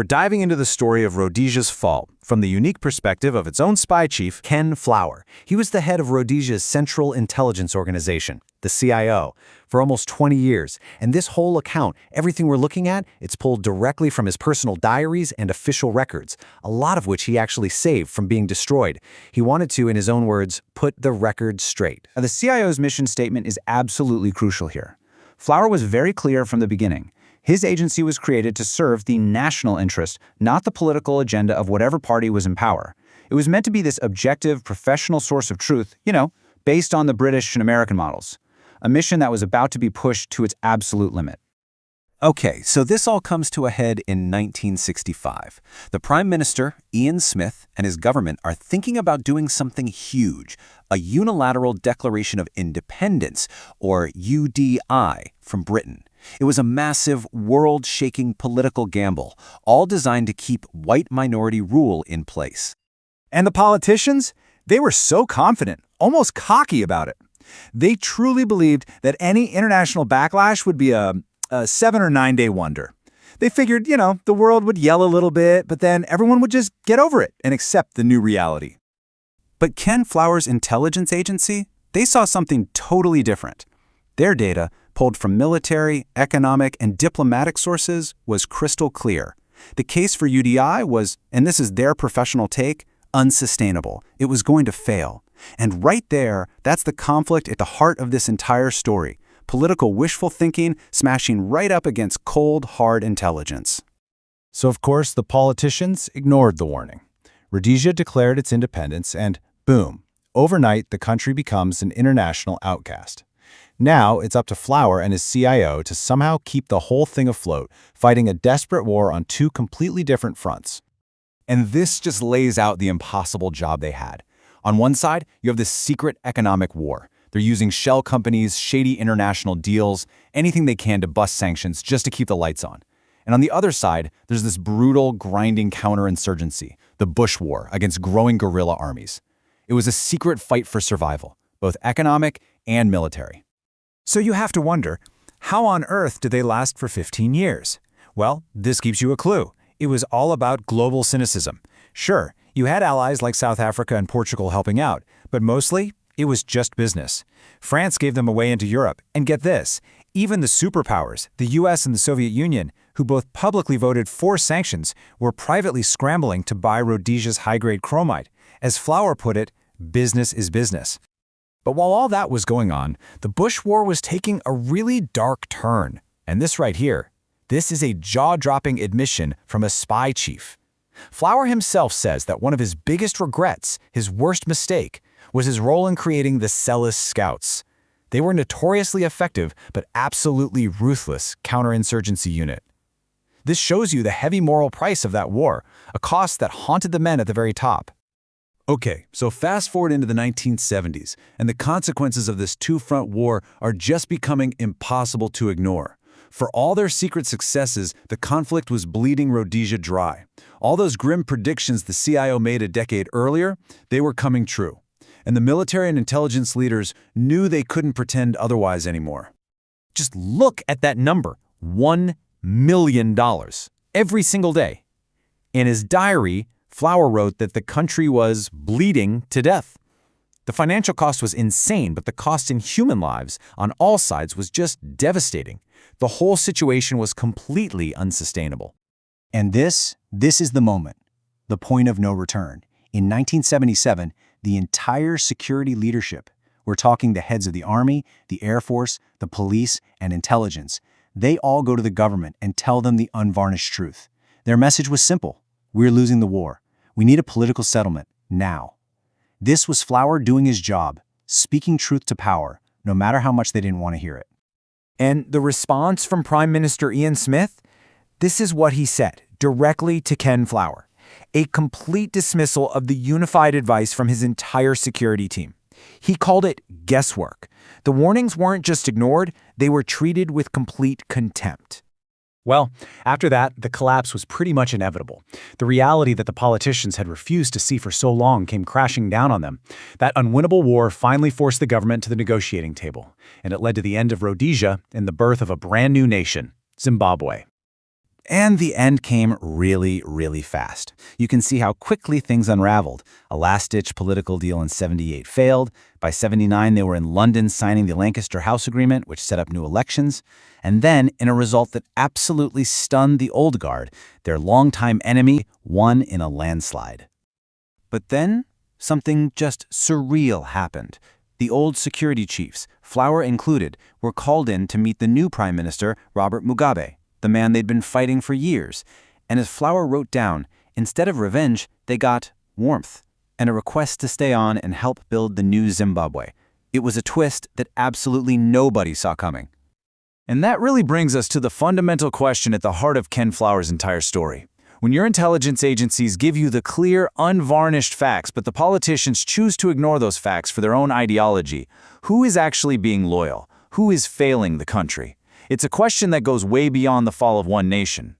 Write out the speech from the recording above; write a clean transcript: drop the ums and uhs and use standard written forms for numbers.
We're diving into the story of Rhodesia's fall from the unique perspective of its own spy chief, Ken Flower. He was the head of Rhodesia's Central Intelligence Organization, the CIO, for almost 20 years. And this whole account, everything we're looking at, it's pulled directly from his personal diaries and official records, a lot of which he actually saved from being destroyed. He wanted to, in his own words, put the record straight. Now, the CIO's mission statement is absolutely crucial here. Flower was very clear from the beginning. His agency was created to serve the national interest, not the political agenda of whatever party was in power. It was meant to be this objective, professional source of truth, based on the British and American models. A mission that was about to be pushed to its absolute limit. Okay, so this all comes to a head in 1965. The Prime Minister, Ian Smith, and his government are thinking about doing something huge, a unilateral declaration of independence, or UDI, from Britain. It was a massive, world-shaking political gamble, all designed to keep white minority rule in place. And the politicians? They were so confident, almost cocky about it. They truly believed that any international backlash would be a 7 or 9 day wonder. They figured, the world would yell a little bit, but then everyone would just get over it and accept the new reality. But Ken Flower's intelligence agency, they saw something totally different. Their data, pulled from military, economic, and diplomatic sources, was crystal clear. The case for UDI was, and this is their professional take, unsustainable. It was going to fail. And right there, that's the conflict at the heart of this entire story. Political wishful thinking smashing right up against cold, hard intelligence. So, of course, the politicians ignored the warning. Rhodesia declared its independence and, boom, overnight the country becomes an international outcast. Now it's up to Flower and his CIO to somehow keep the whole thing afloat, fighting a desperate war on two completely different fronts. And this just lays out the impossible job they had. On one side, you have this secret economic war. They're using shell companies, shady international deals, anything they can to bust sanctions just to keep the lights on. And on the other side, there's this brutal, grinding counterinsurgency, the Bush War against growing guerrilla armies. It was a secret fight for survival, both economic and military. So you have to wonder, how on earth did they last for 15 years? Well, this gives you a clue. It was all about global cynicism. Sure, you had allies like South Africa and Portugal helping out, but mostly, it was just business. France gave them a way into Europe, and get this, even the superpowers, the US and the Soviet Union, who both publicly voted for sanctions, were privately scrambling to buy Rhodesia's high-grade chromite. As Flower put it, business is business. But while all that was going on, the Bush War was taking a really dark turn. And this right here, this is a jaw-dropping admission from a spy chief. Flower himself says that one of his biggest regrets, his worst mistake, was his role in creating the Celis Scouts. They were a notoriously effective but absolutely ruthless counterinsurgency unit. This shows you the heavy moral price of that war, a cost that haunted the men at the very top. Okay, so fast forward into the 1970s, and the consequences of this two-front war are just becoming impossible to ignore. For all their secret successes, the conflict was bleeding Rhodesia dry. All those grim predictions the CIO made a decade earlier, they were coming true. And the military and intelligence leaders knew they couldn't pretend otherwise anymore. Just look at that number, $1 million, every single day. In his diary, Flower wrote that the country was bleeding to death. The financial cost was insane, but the cost in human lives on all sides was just devastating. The whole situation was completely unsustainable. And this is the moment, the point of no return. In 1977, the entire security leadership, we're talking the heads of the Army, the Air Force, the police, and intelligence, they all go to the government and tell them the unvarnished truth. Their message was simple. We're losing the war. We need a political settlement, now. This was Flower doing his job, speaking truth to power, no matter how much they didn't want to hear it. And the response from Prime Minister Ian Smith? This is what he said, directly to Ken Flower. A complete dismissal of the unified advice from his entire security team. He called it guesswork. The warnings weren't just ignored, they were treated with complete contempt. Well, after that, the collapse was pretty much inevitable. The reality that the politicians had refused to see for so long came crashing down on them. That unwinnable war finally forced the government to the negotiating table, and it led to the end of Rhodesia and the birth of a brand new nation, Zimbabwe. And the end came really, really fast. You can see how quickly things unraveled. A last-ditch political deal in '78 failed. By '79, they were in London signing the Lancaster House Agreement, which set up new elections. And then, in a result that absolutely stunned the old guard, their longtime enemy won in a landslide. But then, something just surreal happened. The old security chiefs, Flower included, were called in to meet the new Prime Minister, Robert Mugabe, the man they'd been fighting for years. And as Flower wrote down, instead of revenge, they got warmth and a request to stay on and help build the new Zimbabwe. It was a twist that absolutely nobody saw coming. And that really brings us to the fundamental question at the heart of Ken Flower's entire story. When your intelligence agencies give you the clear, unvarnished facts, but the politicians choose to ignore those facts for their own ideology, who is actually being loyal? Who is failing the country? It's a question that goes way beyond the fall of one nation.